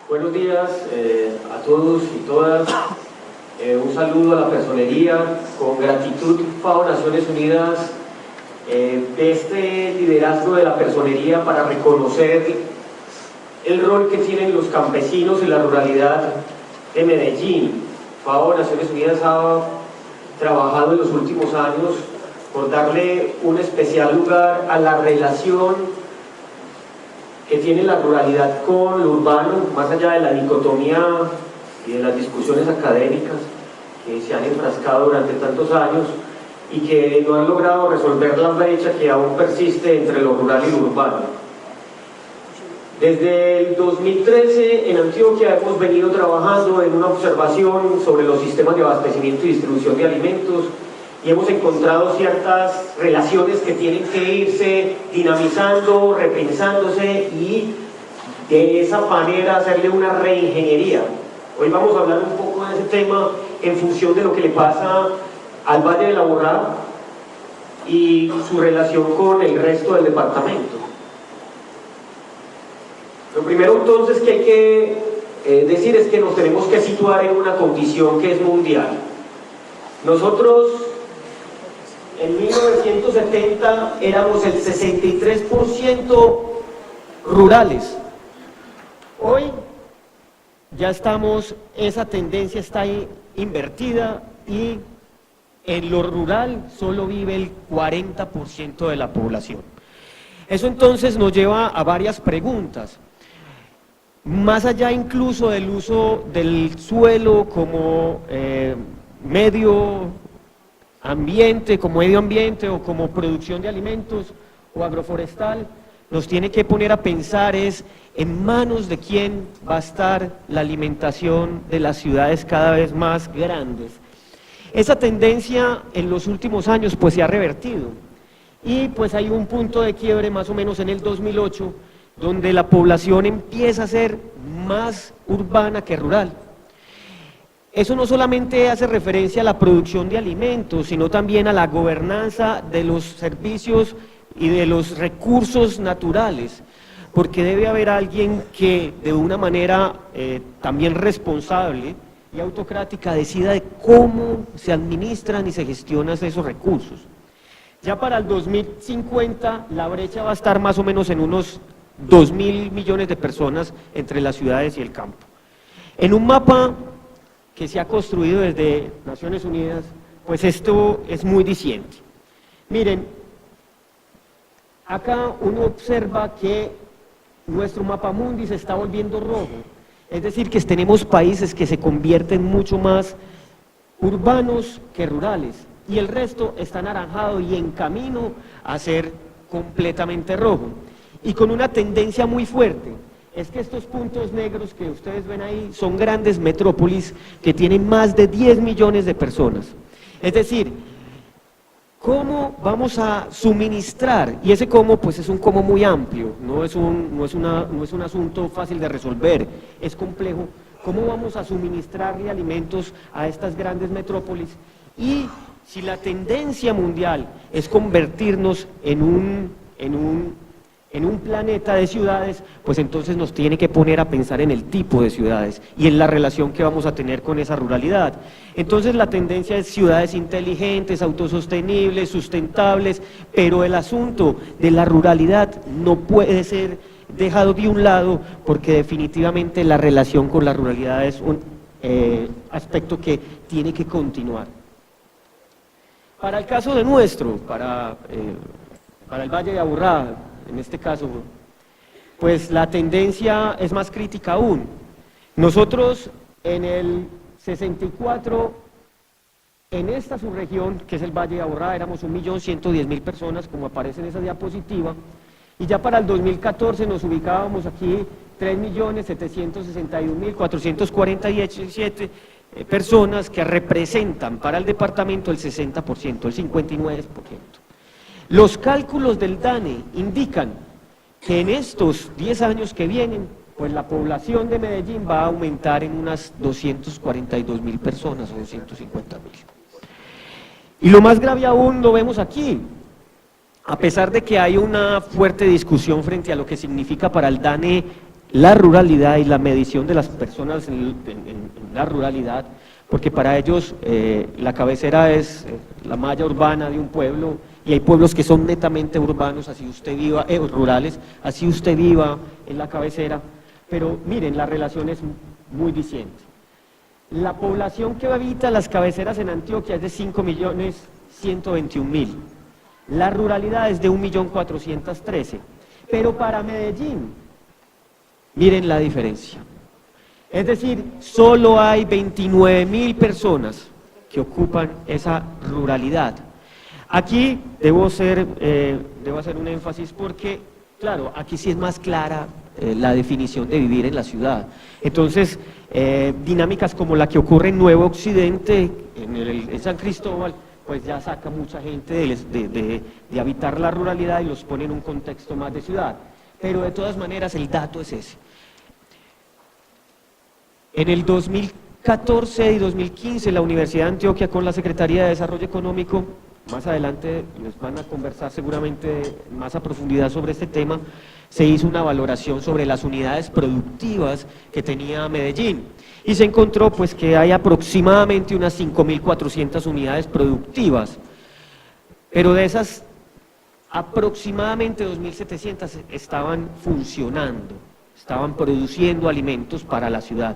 Buenos días a todos y todas. Un saludo a la personería, con gratitud FAO Naciones Unidas de este liderazgo de la personería para reconocer el rol que tienen los campesinos y la ruralidad de Medellín. FAO Naciones Unidas ha trabajado en los últimos años por darle un especial lugar a la relación que tiene la ruralidad con lo urbano, más allá de la dicotomía y de las discusiones académicas que se han enfrascado durante tantos años y que no han logrado resolver la brecha que aún persiste entre lo rural y lo urbano. Desde el 2013 en Antioquia hemos venido trabajando en una observación sobre los sistemas de abastecimiento y distribución de alimentos y hemos encontrado ciertas relaciones que tienen que irse dinamizando, repensándose y de esa manera hacerle una reingeniería. Hoy vamos a hablar un poco de ese tema en función de lo que le pasa al Valle del Aburrá y su relación con el resto del departamento. Lo primero entonces que hay que decir es que nos tenemos que situar en una condición que es mundial. Nosotros en 1970 éramos el 63% rurales. Hoy ya estamos, esa tendencia está ahí invertida y en lo rural solo vive el 40% de la población. Eso entonces nos lleva a varias preguntas. Más allá incluso del uso del suelo como medio ambiente o como producción de alimentos o agroforestal, nos tiene que poner a pensar es en manos de quién va a estar la alimentación de las ciudades cada vez más grandes. Esa tendencia en los últimos años pues se ha revertido y pues hay un punto de quiebre más o menos en el 2008 donde la población empieza a ser más urbana que rural. Eso no solamente hace referencia a la producción de alimentos, sino también a la gobernanza de los servicios y de los recursos naturales, porque debe haber alguien que de una manera también responsable y autocrática decida de cómo se administran y se gestionan esos recursos. Ya para el 2050 la brecha va a estar más o menos en unos 2.000 millones de personas entre las ciudades y el campo. En un mapa que se ha construido desde Naciones Unidas, pues esto es muy diciente. Miren, acá uno observa que nuestro mapamundi se está volviendo rojo, es decir, que tenemos países que se convierten mucho más urbanos que rurales, y el resto está anaranjado y en camino a ser completamente rojo, y con una tendencia muy fuerte. Es que estos puntos negros que ustedes ven ahí son grandes metrópolis que tienen más de 10 millones de personas. Es decir, ¿cómo vamos a suministrar? Y ese cómo pues es un cómo muy amplio, no es un asunto fácil de resolver, es complejo. ¿Cómo vamos a suministrarle alimentos a estas grandes metrópolis? Y si la tendencia mundial es convertirnos en un planeta de ciudades, pues entonces nos tiene que poner a pensar en el tipo de ciudades y en la relación que vamos a tener con esa ruralidad. Entonces la tendencia es ciudades inteligentes, autosostenibles, sustentables, pero el asunto de la ruralidad no puede ser dejado de un lado porque definitivamente la relación con la ruralidad es un aspecto que tiene que continuar. Para el caso de nuestro, para el Valle de Aburrá, en este caso, pues la tendencia es más crítica aún. Nosotros en el 64, en esta subregión, que es el Valle de Aburrá, éramos 1.110.000 personas, como aparece en esa diapositiva, y ya para el 2014 nos ubicábamos aquí 3.761.447 personas que representan para el departamento el 60%, el 59%. Los cálculos del DANE indican que en estos 10 años que vienen, pues la población de Medellín va a aumentar en unas 242.000 personas o 250.000. Y lo más grave aún lo vemos aquí. A pesar de que hay una fuerte discusión frente a lo que significa para el DANE la ruralidad y la medición de las personas en la ruralidad, porque para ellos la cabecera es la malla urbana de un pueblo, y hay pueblos que son netamente urbanos, así usted viva, rurales, así usted viva en la cabecera, pero miren, la relación es muy distinta. La población que habita las cabeceras en Antioquia es de 5.121.000, la ruralidad es de 1.413.000, pero para Medellín, miren la diferencia. Es decir, solo hay 29.000 personas que ocupan esa ruralidad. Aquí debo hacer un énfasis porque, claro, aquí sí es más clara la definición de vivir en la ciudad. Entonces, dinámicas como la que ocurre en Nuevo Occidente, en San Cristóbal, pues ya saca mucha gente de habitar la ruralidad y los pone en un contexto más de ciudad. Pero de todas maneras el dato es ese. En el 2014 y 2015 la Universidad de Antioquia con la Secretaría de Desarrollo Económico, más adelante les van a conversar seguramente más a profundidad sobre este tema, se hizo una valoración sobre las unidades productivas que tenía Medellín y se encontró pues que hay aproximadamente unas 5.400 unidades productivas, pero de esas aproximadamente 2.700 estaban funcionando, estaban produciendo alimentos para la ciudad.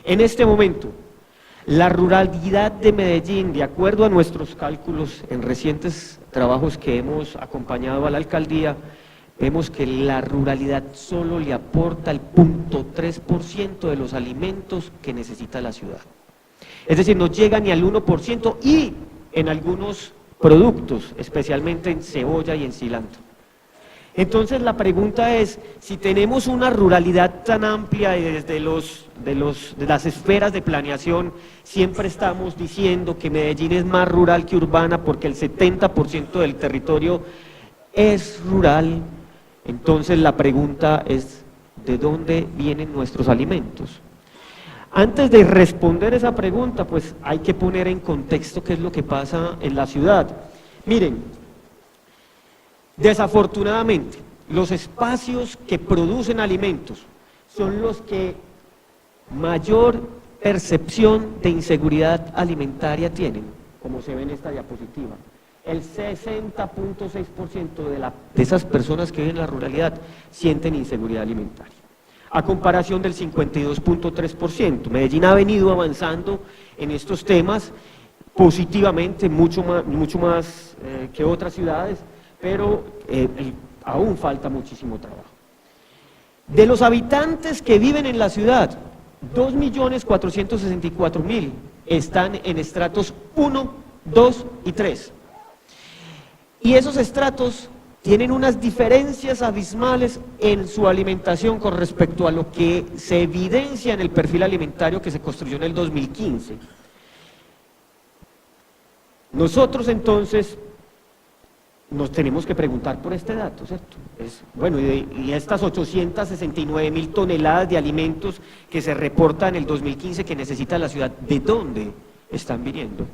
En este momento, la ruralidad de Medellín, de acuerdo a nuestros cálculos en recientes trabajos que hemos acompañado a la alcaldía, vemos que la ruralidad solo le aporta el 0.3% de los alimentos que necesita la ciudad. Es decir, no llega ni al 1% y en algunos productos, especialmente en cebolla y en cilantro. Entonces la pregunta es, si tenemos una ruralidad tan amplia y desde las esferas de planeación siempre estamos diciendo que Medellín es más rural que urbana porque el 70% del territorio es rural, entonces la pregunta es, ¿de dónde vienen nuestros alimentos? Antes de responder esa pregunta, pues hay que poner en contexto qué es lo que pasa en la ciudad. Miren, desafortunadamente, los espacios que producen alimentos son los que mayor percepción de inseguridad alimentaria tienen, como se ve en esta diapositiva. El 60.6% de esas personas que viven en la ruralidad sienten inseguridad alimentaria, a comparación del 52.3%. Medellín ha venido avanzando en estos temas positivamente, mucho más que otras ciudades, pero aún falta muchísimo trabajo. De los habitantes que viven en la ciudad, 2.464.000 están en estratos 1, 2 y 3. Y esos estratos tienen unas diferencias abismales en su alimentación con respecto a lo que se evidencia en el perfil alimentario que se construyó en el 2015. Nosotros entonces nos tenemos que preguntar por este dato, ¿cierto? Bueno, y estas 869.000 toneladas de alimentos que se reportan en el 2015 que necesita la ciudad, ¿de dónde están viniendo?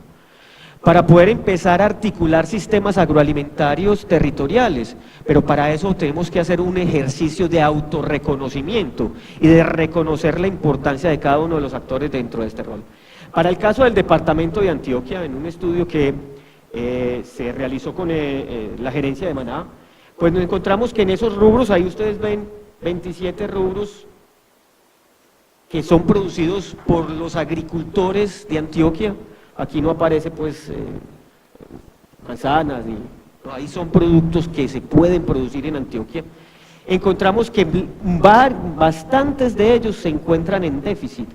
Para poder empezar a articular sistemas agroalimentarios territoriales, pero para eso tenemos que hacer un ejercicio de autorreconocimiento y de reconocer la importancia de cada uno de los actores dentro de este rol. Para el caso del departamento de Antioquia, en un estudio que se realizó con la gerencia de Maná, pues nos encontramos que en esos rubros, ahí ustedes ven 27 rubros que son producidos por los agricultores de Antioquia. Aquí no aparece pues manzanas, no, ahí son productos que se pueden producir en Antioquia. Encontramos que bastantes de ellos se encuentran en déficit.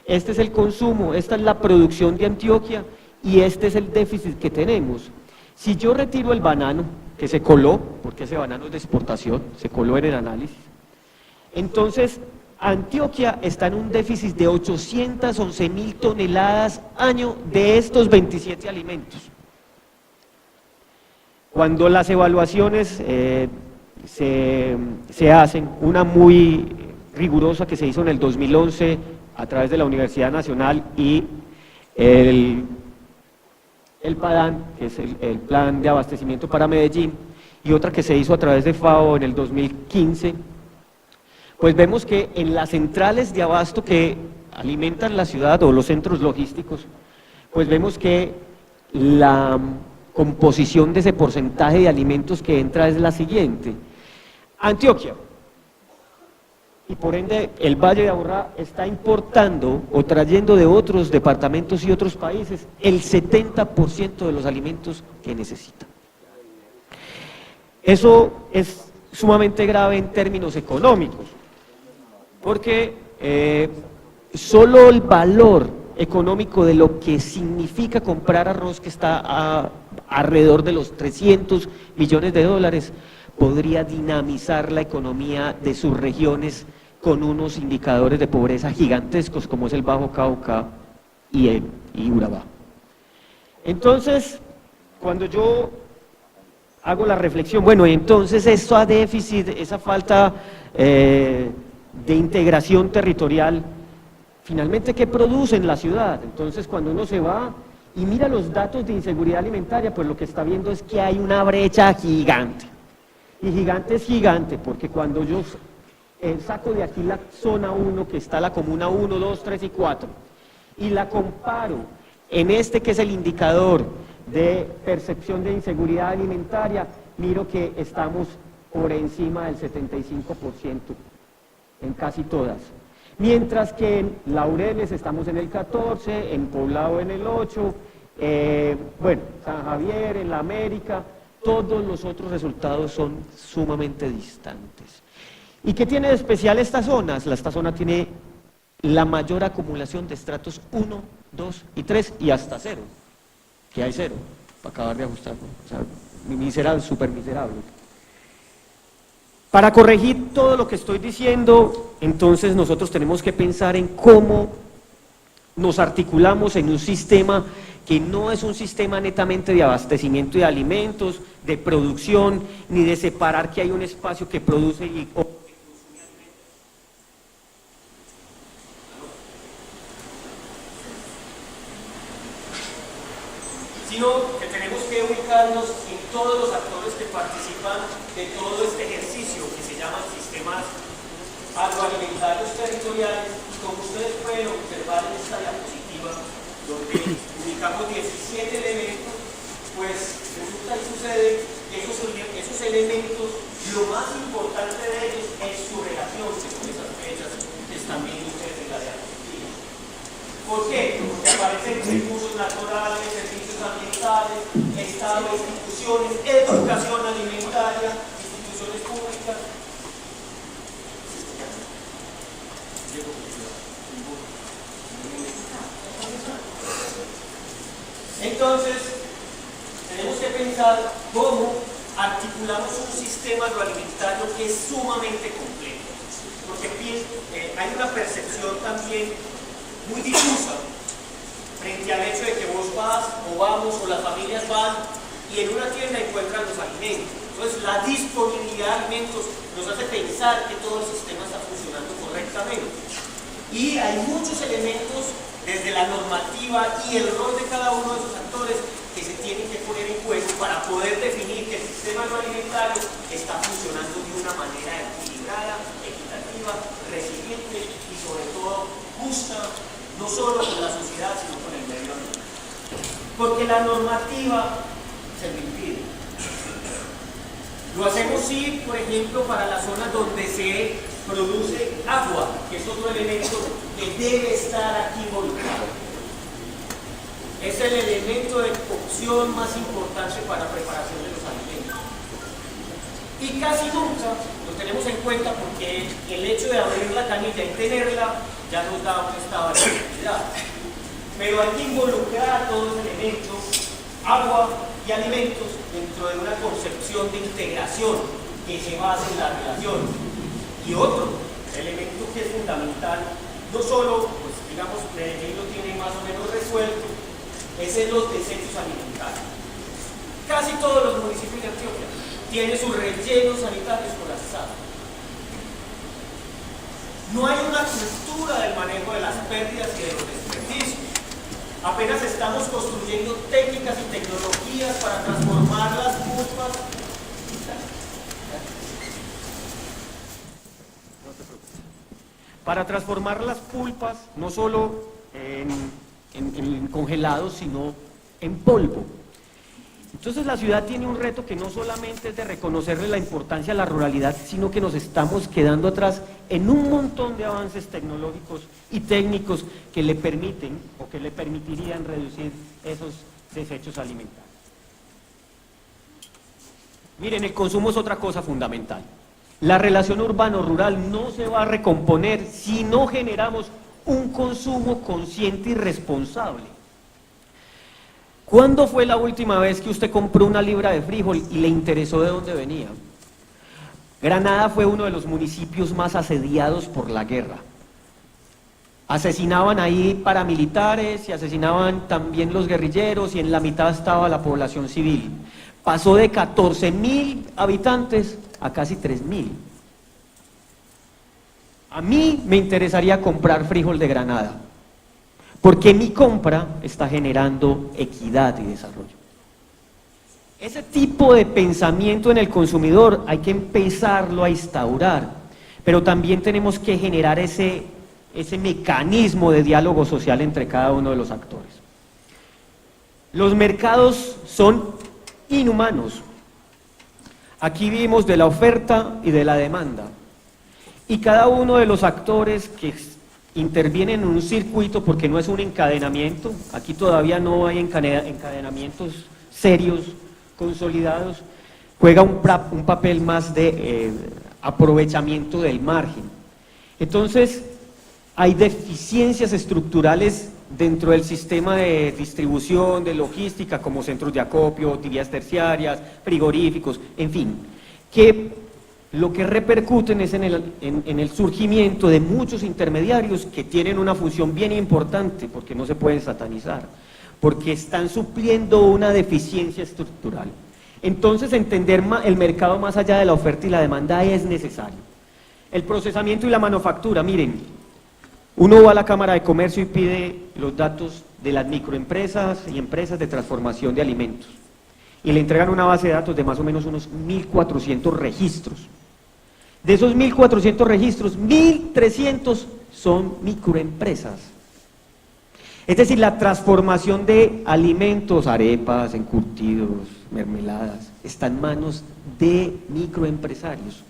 Este es el consumo, esta es la producción de Antioquia y este es el déficit que tenemos. Si yo retiro el banano, que se coló, porque ese banano es de exportación, se coló en el análisis, entonces Antioquia está en un déficit de 811.000 toneladas año de estos 27 alimentos. Cuando las evaluaciones se hacen, una muy rigurosa que se hizo en el 2011 a través de la Universidad Nacional y el PADAN, que es el Plan de Abastecimiento para Medellín, y otra que se hizo a través de FAO en el 2015, pues vemos que en las centrales de abasto que alimentan la ciudad o los centros logísticos, pues vemos que la composición de ese porcentaje de alimentos que entra es la siguiente. Antioquia, y por ende el Valle de Aburrá, está importando o trayendo de otros departamentos y otros países el 70% de los alimentos que necesita. Eso es sumamente grave en términos económicos, porque solo el valor económico de lo que significa comprar arroz, que está alrededor de los 300 millones de dólares, podría dinamizar la economía de sus regiones con unos indicadores de pobreza gigantescos como es el Bajo Cauca y Urabá. Entonces, cuando yo hago la reflexión, bueno, entonces esa déficit, esa falta de integración territorial, finalmente, ¿qué produce en la ciudad? Entonces, cuando uno se va y mira los datos de inseguridad alimentaria, pues lo que está viendo es que hay una brecha gigante. Y gigante es gigante, porque cuando yo saco de aquí la zona 1, que está la comuna 1, 2, 3 y 4, y la comparo en este que es el indicador de percepción de inseguridad alimentaria, miro que estamos por encima del 75% en casi todas. Mientras que en Laureles estamos en el 14, en Poblado en el 8, bueno, San Javier, en la América, todos los otros resultados son sumamente distantes. ¿Y qué tiene de especial esta zona? Esta zona tiene la mayor acumulación de estratos 1, 2 y 3 y hasta 0, que hay 0, para acabar de ajustar, o sea, miserable, súper miserable. Para corregir todo lo que estoy diciendo, entonces nosotros tenemos que pensar en cómo nos articulamos en un sistema que no es un sistema netamente de abastecimiento de alimentos, de producción, ni de separar que hay un espacio que produce y sino que tenemos que ubicarnos en todos los actores que participan de todo este ejercicio que se llaman sistemas agroalimentarios territoriales, y como ustedes pueden observar en esta diapositiva, donde ubicamos 17 elementos, pues resulta y sucede que esos elementos, lo más importante de ellos es su relación, según esas fechas que están viendo ustedes en la diapositiva. ¿Por qué? Porque aparecen recursos naturales, servicios ambientales, Estado, instituciones, educación alimentaria, instituciones públicas. Entonces, tenemos que pensar cómo articulamos un sistema agroalimentario que es sumamente complejo, porque hay una percepción también muy difusa frente al hecho de que vos vas o vamos o las familias van y en una tienda encuentran los alimentos. Entonces la disponibilidad de alimentos nos hace pensar que todo el sistema está funcionando correctamente. Y hay muchos elementos desde la normativa y el rol de cada uno de esos actores que se tienen que poner en juego para poder definir que el sistema agroalimentario está funcionando de una manera equilibrada, equitativa, resiliente y sobre todo justa, no solo con la sociedad, sino con el medio ambiente. Porque la normativa se lo impide. Lo hacemos sí, por ejemplo, para las zonas donde se produce agua, que es otro elemento que debe estar aquí involucrado. Es el elemento de cocción más importante para la preparación de los alimentos. Y casi nunca lo tenemos en cuenta porque el hecho de abrir la canilla y tenerla ya nos da un estado de actividad. Pero hay que involucrar todos los elementos, agua y alimentos, dentro de una concepción de integración que se basa en la relación. Y otro elemento que es fundamental, no solo, pues digamos, Medellín lo tiene más o menos resuelto, es en los desechos alimentarios. Casi todos los municipios de Antioquia tienen sus rellenos sanitarios colapsados. No hay una cultura del manejo de las pérdidas y de los desperdicios. Apenas estamos construyendo técnicas y tecnologías para transformar las culpas. No te preocupes. para transformar las pulpas no solo en congelados, sino en polvo. Entonces la ciudad tiene un reto que no solamente es de reconocerle la importancia a la ruralidad, sino que nos estamos quedando atrás en un montón de avances tecnológicos y técnicos que le permiten o que le permitirían reducir esos desechos alimentarios. Miren, el consumo es otra cosa fundamental. La relación urbano-rural no se va a recomponer si no generamos un consumo consciente y responsable. ¿Cuándo fue la última vez que usted compró una libra de frijol y le interesó de dónde venía? Granada fue uno de los municipios más asediados por la guerra. Asesinaban ahí paramilitares y asesinaban también los guerrilleros y en la mitad estaba la población civil. Pasó de 14.000 habitantes a casi 3.000. A mí me interesaría comprar frijol de Granada, porque mi compra está generando equidad y desarrollo. Ese tipo de pensamiento en el consumidor hay que empezarlo a instaurar, pero también tenemos que generar ese mecanismo de diálogo social entre cada uno de los actores. Los mercados son inhumanos. Aquí vivimos de la oferta y de la demanda, y cada uno de los actores que intervienen en un circuito, porque no es un encadenamiento, aquí todavía no hay encadenamientos serios, consolidados, juega un papel más de aprovechamiento del margen. Entonces, hay deficiencias estructurales dentro del sistema de distribución, de logística, como centros de acopio, vías terciarias, frigoríficos, en fin, que lo que repercuten es en el surgimiento de muchos intermediarios que tienen una función bien importante, porque no se pueden satanizar, porque están supliendo una deficiencia estructural. Entonces, entender el mercado más allá de la oferta y la demanda es necesario. El procesamiento y la manufactura, miren, uno va a la Cámara de Comercio y pide los datos de las microempresas y empresas de transformación de alimentos, y le entregan una base de datos de más o menos unos 1.400 registros. De esos 1.400 registros, 1.300 son microempresas. Es decir, la transformación de alimentos, arepas, encurtidos, mermeladas, está en manos de microempresarios.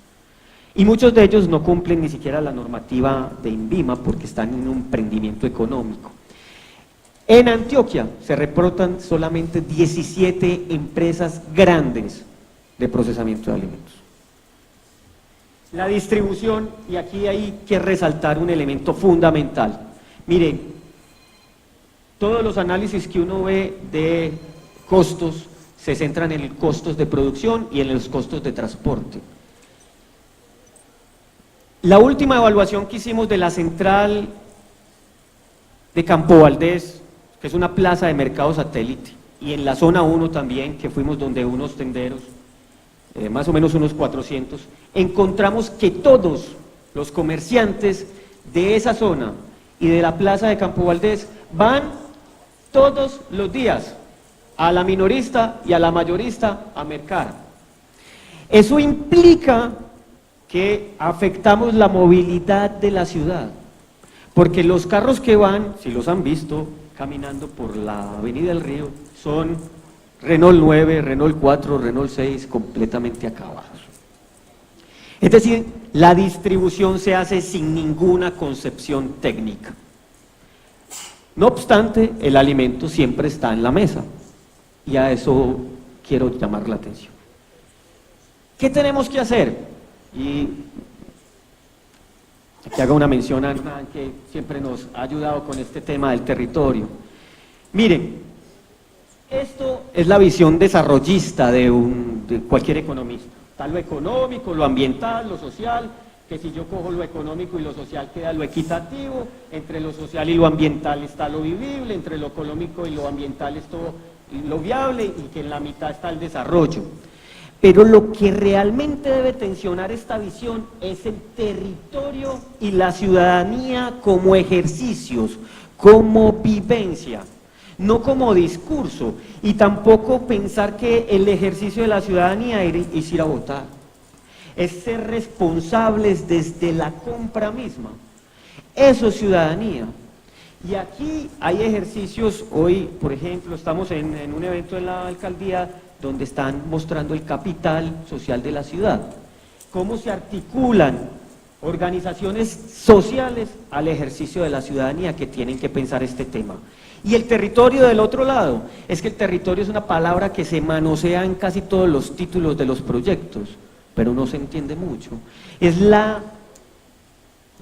Y muchos de ellos no cumplen ni siquiera la normativa de INVIMA porque están en un emprendimiento económico. En Antioquia se reportan solamente 17 empresas grandes de procesamiento de alimentos. La distribución, y aquí hay que resaltar un elemento fundamental. Miren, todos los análisis que uno ve de costos se centran en los costos de producción y en los costos de transporte. La última evaluación que hicimos de la central de Campo Valdés, que es una plaza de mercado satélite, y en la zona 1 también, que fuimos donde unos tenderos, más o menos unos 400, encontramos que todos los comerciantes de esa zona y de la plaza de Campo Valdés van todos los días a la minorista y a la mayorista a mercar. Eso implica que afectamos la movilidad de la ciudad, porque los carros que van, si los han visto caminando por la Avenida del Río, son Renault 9, Renault 4, Renault 6 completamente acabados. Es decir, la distribución se hace sin ninguna concepción técnica. No obstante, el alimento siempre está en la mesa, y a eso quiero llamar la atención. ¿Qué tenemos que hacer? Y aquí hago una mención a Hernán, que siempre nos ha ayudado con este tema del territorio. Miren, esto es la visión desarrollista de cualquier economista. Está lo económico, lo ambiental, lo social, que si yo cojo lo económico y lo social queda lo equitativo, entre lo social y lo ambiental está lo vivible, entre lo económico y lo ambiental es todo lo viable, y que en la mitad está el desarrollo. Pero lo que realmente debe tensionar esta visión es el territorio y la ciudadanía como ejercicios, como vivencia, no como discurso, y tampoco pensar que el ejercicio de la ciudadanía es ir a votar, es ser responsables desde la compra misma. Eso es ciudadanía. Y aquí hay ejercicios, hoy por ejemplo estamos en un evento en la alcaldía donde están mostrando el capital social de la ciudad, cómo se articulan organizaciones sociales al ejercicio de la ciudadanía que tienen que pensar este tema. Y el territorio del otro lado, es que el territorio es una palabra que se manosea en casi todos los títulos de los proyectos, pero no se entiende mucho. Es la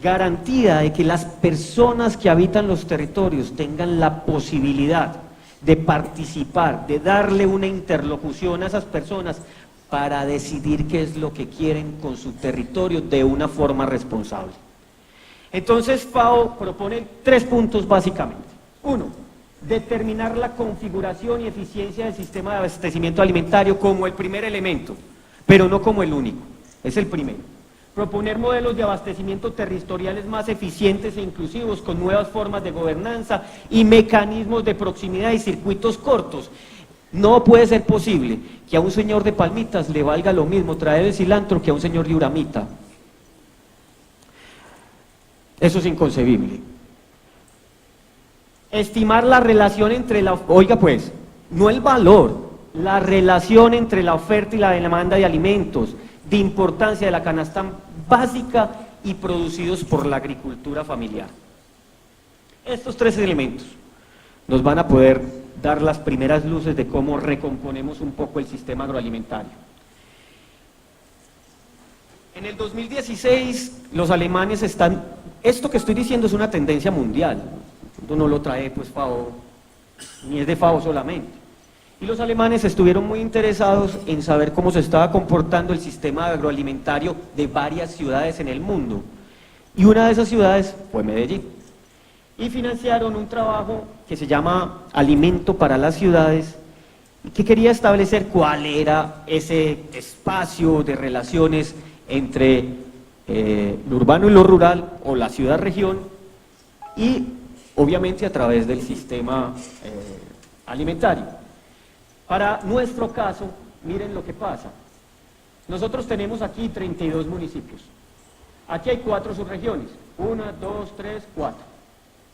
garantía de que las personas que habitan los territorios tengan la posibilidad de participar, de darle una interlocución a esas personas para decidir qué es lo que quieren con su territorio de una forma responsable. Entonces FAO propone 3 puntos básicamente. 1, determinar la configuración y eficiencia del sistema de abastecimiento alimentario como el primer elemento, pero no como el único, es el primero. Proponer modelos de abastecimiento territoriales más eficientes e inclusivos con nuevas formas de gobernanza y mecanismos de proximidad y circuitos cortos. No puede ser posible que a un señor de Palmitas le valga lo mismo traer el cilantro que a un señor de Uramita. Eso es inconcebible. Estimar la relación entre la... Oiga pues, no el valor, la relación entre la oferta y la demanda de alimentos, de importancia de la canasta básica y producidos por la agricultura familiar. Estos 3 elementos nos van a poder dar las primeras luces de cómo recomponemos un poco el sistema agroalimentario. En el 2016 los alemanes están... Esto que estoy diciendo es una tendencia mundial, no lo trae pues FAO, ni es de FAO solamente. Y los alemanes estuvieron muy interesados en saber cómo se estaba comportando el sistema agroalimentario de varias ciudades en el mundo. Y una de esas ciudades fue Medellín. Y financiaron un trabajo que se llama Alimento para las Ciudades, que quería establecer cuál era ese espacio de relaciones entre lo urbano y lo rural, o la ciudad-región, y obviamente a través del sistema alimentario. Para nuestro caso, miren lo que pasa. Nosotros tenemos aquí 32 municipios. Aquí hay 4 subregiones. 1, 2, 3, 4.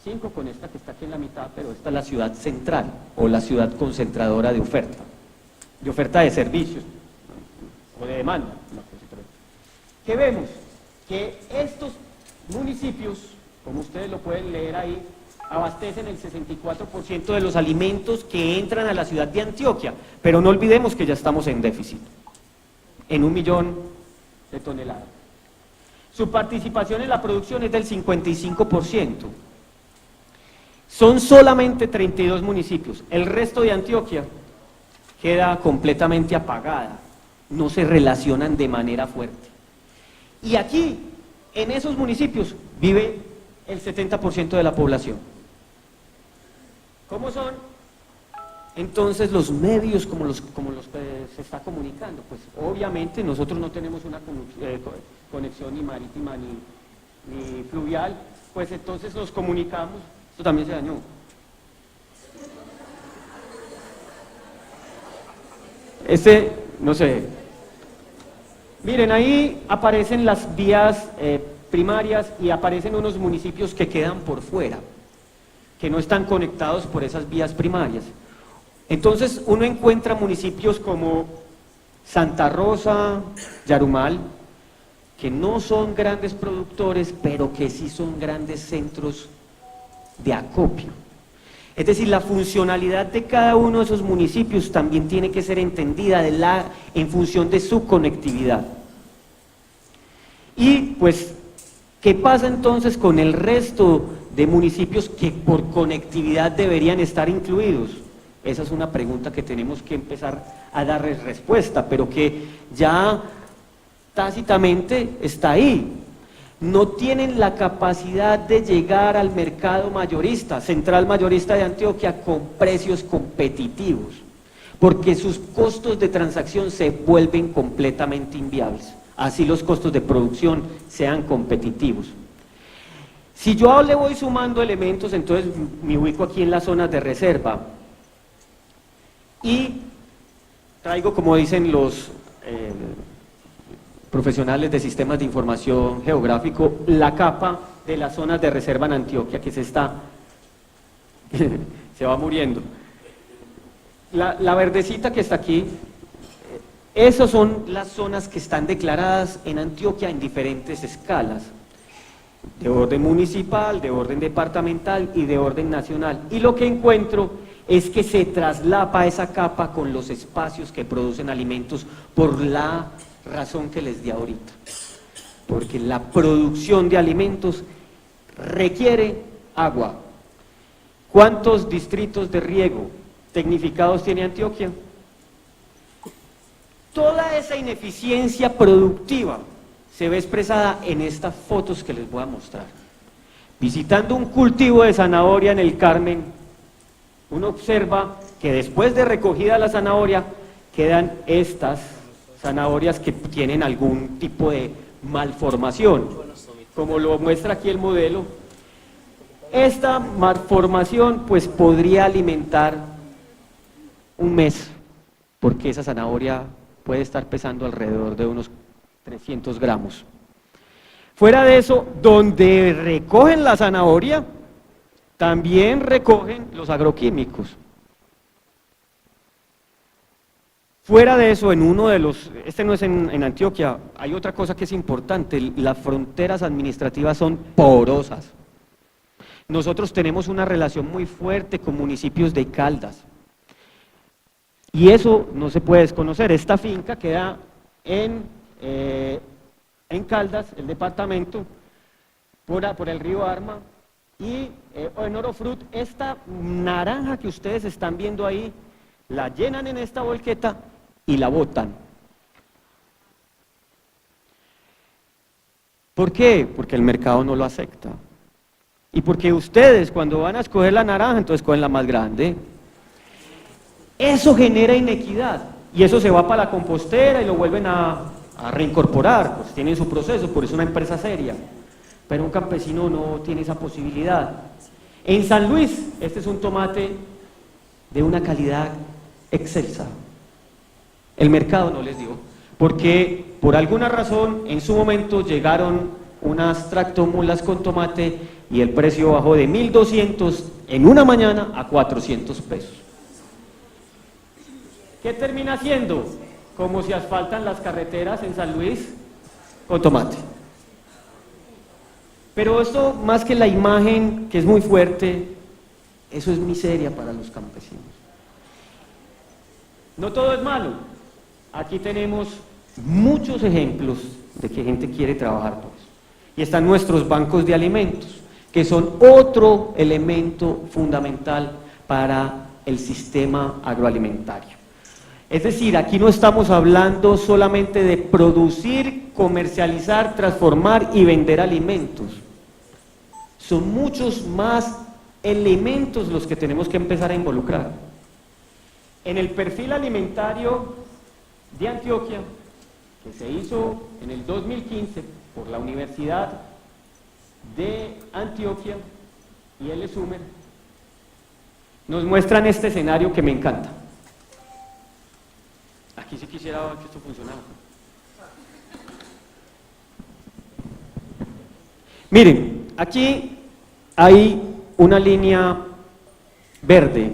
5 con esta que está aquí en la mitad, pero esta es la ciudad central, o la ciudad concentradora de oferta de servicios, o de demanda. ¿Qué vemos? Que estos municipios, como ustedes lo pueden leer ahí, abastecen el 64% de los alimentos que entran a la ciudad de Antioquia, pero no olvidemos que ya estamos en déficit, en 1 millón de toneladas. Su participación en la producción es del 55%. Son solamente 32 municipios, el resto de Antioquia queda completamente apagada, no se relacionan de manera fuerte. Y aquí, en esos municipios, vive el 70% de la población. ¿Cómo son entonces los medios como los que se está comunicando? Pues obviamente nosotros no tenemos una conexión ni marítima ni fluvial, pues entonces nos comunicamos. Esto también se dañó. No sé. Miren, ahí aparecen las vías primarias y aparecen unos municipios que quedan por fuera, que no están conectados por esas vías primarias. Entonces uno encuentra municipios como Santa Rosa, Yarumal, que no son grandes productores, pero que sí son grandes centros de acopio. Es decir, la funcionalidad de cada uno de esos municipios también tiene que ser entendida en función de su conectividad. Y pues, ¿qué pasa entonces con el resto de municipios que por conectividad deberían estar incluidos? Esa es una pregunta que tenemos que empezar a darles respuesta, pero que ya tácitamente está ahí. No tienen la capacidad de llegar al mercado mayorista, central mayorista de Antioquia, con precios competitivos, porque sus costos de transacción se vuelven completamente inviables, así los costos de producción sean competitivos. Si yo le voy sumando elementos, entonces me ubico aquí en las zonas de reserva y traigo, como dicen los profesionales de sistemas de información geográfico, la capa de las zonas de reserva en Antioquia, que se va muriendo. La verdecita que está aquí, esas son las zonas que están declaradas en Antioquia en diferentes escalas, de orden municipal, de orden departamental y de orden nacional. Y lo que encuentro es que se traslapa esa capa con los espacios que producen alimentos por la razón que les di ahorita. Porque la producción de alimentos requiere agua. ¿Cuántos distritos de riego tecnificados tiene Antioquia? Toda esa ineficiencia productiva se ve expresada en estas fotos que les voy a mostrar. Visitando un cultivo de zanahoria en el Carmen, uno observa que después de recogida la zanahoria, quedan estas zanahorias que tienen algún tipo de malformación, como lo muestra aquí el modelo. Esta malformación pues podría alimentar un mes, porque esa zanahoria puede estar pesando alrededor de unos 300 gramos. Fuera de eso, donde recogen la zanahoria, también recogen los agroquímicos. Fuera de eso, en uno de los, este no es en Antioquia, hay otra cosa que es importante, las fronteras administrativas son porosas. Nosotros tenemos una relación muy fuerte con municipios de Caldas, y eso no se puede desconocer. Esta finca queda en Caldas, el departamento, por el río Arma, y en Orofrut, esta naranja que ustedes están viendo ahí, la llenan en esta volqueta y la botan. ¿Por qué? Porque el mercado no lo acepta. Y porque ustedes cuando van a escoger la naranja, entonces cogen la más grande. Eso genera inequidad, y eso se va para la compostera y lo vuelven a reincorporar, pues tienen su proceso, por eso es una empresa seria. Pero un campesino no tiene esa posibilidad. En San Luis, este es un tomate de una calidad excelsa. El mercado no les dio, porque por alguna razón en su momento llegaron unas tractomulas con tomate y el precio bajó de 1.200 en una mañana a 400 pesos. ¿Qué termina haciendo? Como si asfaltan las carreteras en San Luis con tomate. Pero esto, más que la imagen, que es muy fuerte, eso es miseria para los campesinos. No todo es malo. Aquí tenemos muchos ejemplos de que gente quiere trabajar por eso. Y están nuestros bancos de alimentos, que son otro elemento fundamental para el sistema agroalimentario. Es decir, aquí no estamos hablando solamente de producir, comercializar, transformar y vender alimentos. Son muchos más elementos los que tenemos que empezar a involucrar. En el perfil alimentario de Antioquia, que se hizo en el 2015 por la Universidad de Antioquia y el ESUMER, nos muestran este escenario que me encanta. Aquí sí quisiera que esto funcionara. Miren, aquí hay una línea verde,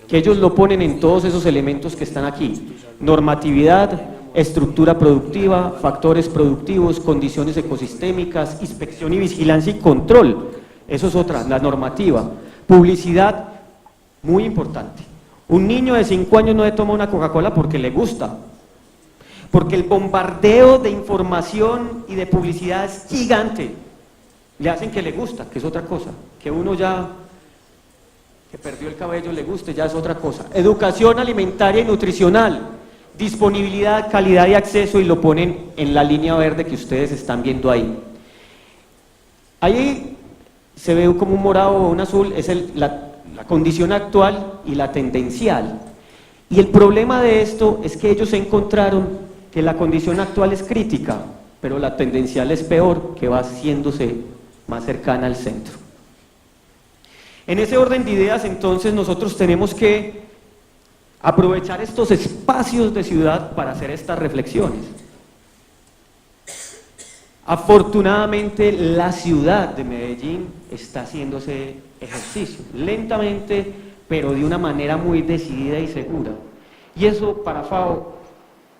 que ellos lo ponen en todos esos elementos que están aquí: normatividad, estructura productiva, factores productivos, condiciones ecosistémicas, inspección y vigilancia y control. Eso es otra, la normativa. Publicidad, muy importante. Un niño de 5 años no le toma una Coca-Cola porque le gusta, porque el bombardeo de información y de publicidad es gigante. Le hacen que le gusta, que es otra cosa, que uno ya, que perdió el cabello, le guste, ya es otra cosa. Educación alimentaria y nutricional, disponibilidad, calidad y acceso, y lo ponen en la línea verde que ustedes están viendo ahí. Ahí se ve como un morado o un azul, es la condición actual y la tendencial. Y el problema de esto es que ellos encontraron que la condición actual es crítica, pero la tendencial es peor, que va haciéndose más cercana al centro. En ese orden de ideas, entonces, nosotros tenemos que aprovechar estos espacios de ciudad para hacer estas reflexiones. Afortunadamente la ciudad de Medellín está haciendo ese ejercicio, lentamente, pero de una manera muy decidida y segura. Y eso para FAO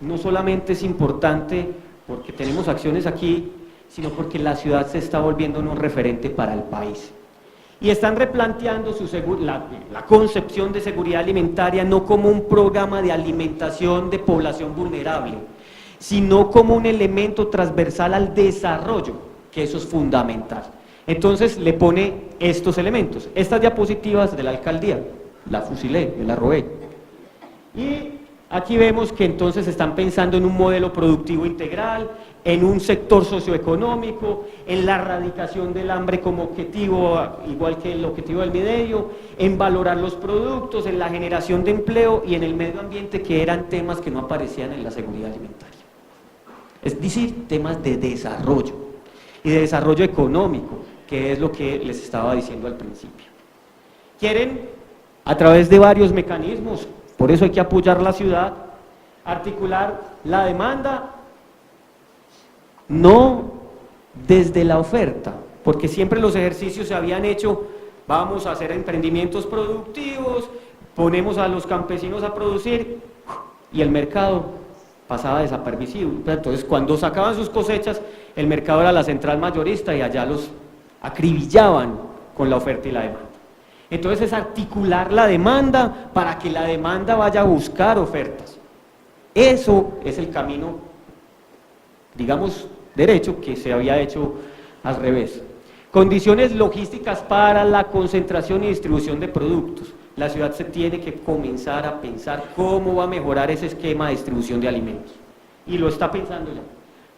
no solamente es importante porque tenemos acciones aquí, sino porque la ciudad se está volviendo un referente para el país. Y están replanteando la concepción de seguridad alimentaria no como un programa de alimentación de población vulnerable, sino como un elemento transversal al desarrollo, que eso es fundamental. Entonces le pone estos elementos. Estas diapositivas de la alcaldía, la fusilé, me la robé. Y aquí vemos que entonces están pensando en un modelo productivo integral, en un sector socioeconómico, en la erradicación del hambre como objetivo, igual que el objetivo del milenio, en valorar los productos, en la generación de empleo y en el medio ambiente, que eran temas que no aparecían en la seguridad alimentaria. Es decir, temas de desarrollo y de desarrollo económico, que es lo que les estaba diciendo al principio. Quieren, a través de varios mecanismos, por eso hay que apoyar la ciudad, articular la demanda, no desde la oferta, porque siempre los ejercicios se habían hecho, vamos a hacer emprendimientos productivos, ponemos a los campesinos a producir y el mercado pasaba desapercibido. Entonces cuando sacaban sus cosechas, el mercado era la central mayorista y allá los acribillaban con la oferta y la demanda. Entonces es articular la demanda para que la demanda vaya a buscar ofertas. Eso es el camino, digamos, derecho, que se había hecho al revés. Condiciones logísticas para la concentración y distribución de productos. La ciudad se tiene que comenzar a pensar cómo va a mejorar ese esquema de distribución de alimentos. Y lo está pensando ya.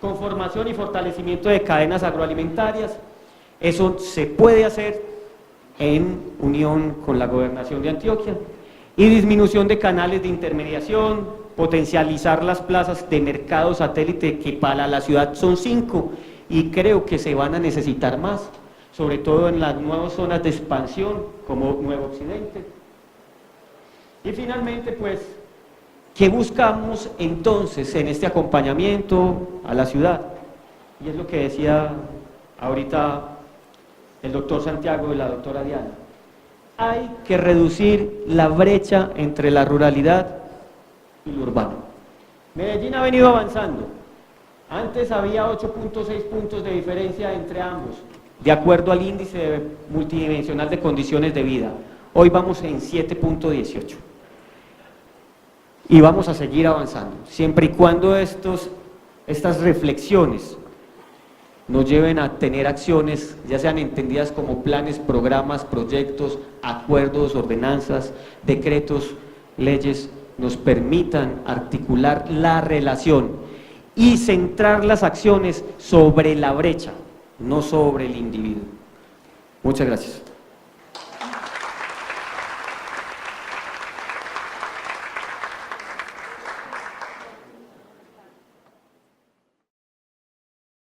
Conformación y fortalecimiento de cadenas agroalimentarias. Eso se puede hacer en unión con la Gobernación de Antioquia. Y disminución de canales de intermediación, potencializar las plazas de mercado satélite, que para la ciudad son 5 y creo que se van a necesitar más, sobre todo en las nuevas zonas de expansión como Nuevo Occidente. Y finalmente, pues, ¿qué buscamos entonces en este acompañamiento a la ciudad? Y es lo que decía ahorita el doctor Santiago y la doctora Diana. Hay que reducir la brecha entre la ruralidad y lo urbano. Medellín ha venido avanzando. Antes había 8.6 puntos de diferencia entre ambos, de acuerdo al índice multidimensional de condiciones de vida. Hoy vamos en 7.18. Y vamos a seguir avanzando, siempre y cuando estas reflexiones nos lleven a tener acciones, ya sean entendidas como planes, programas, proyectos, acuerdos, ordenanzas, decretos, leyes, nos permitan articular la relación y centrar las acciones sobre la brecha, no sobre el individuo. Muchas gracias.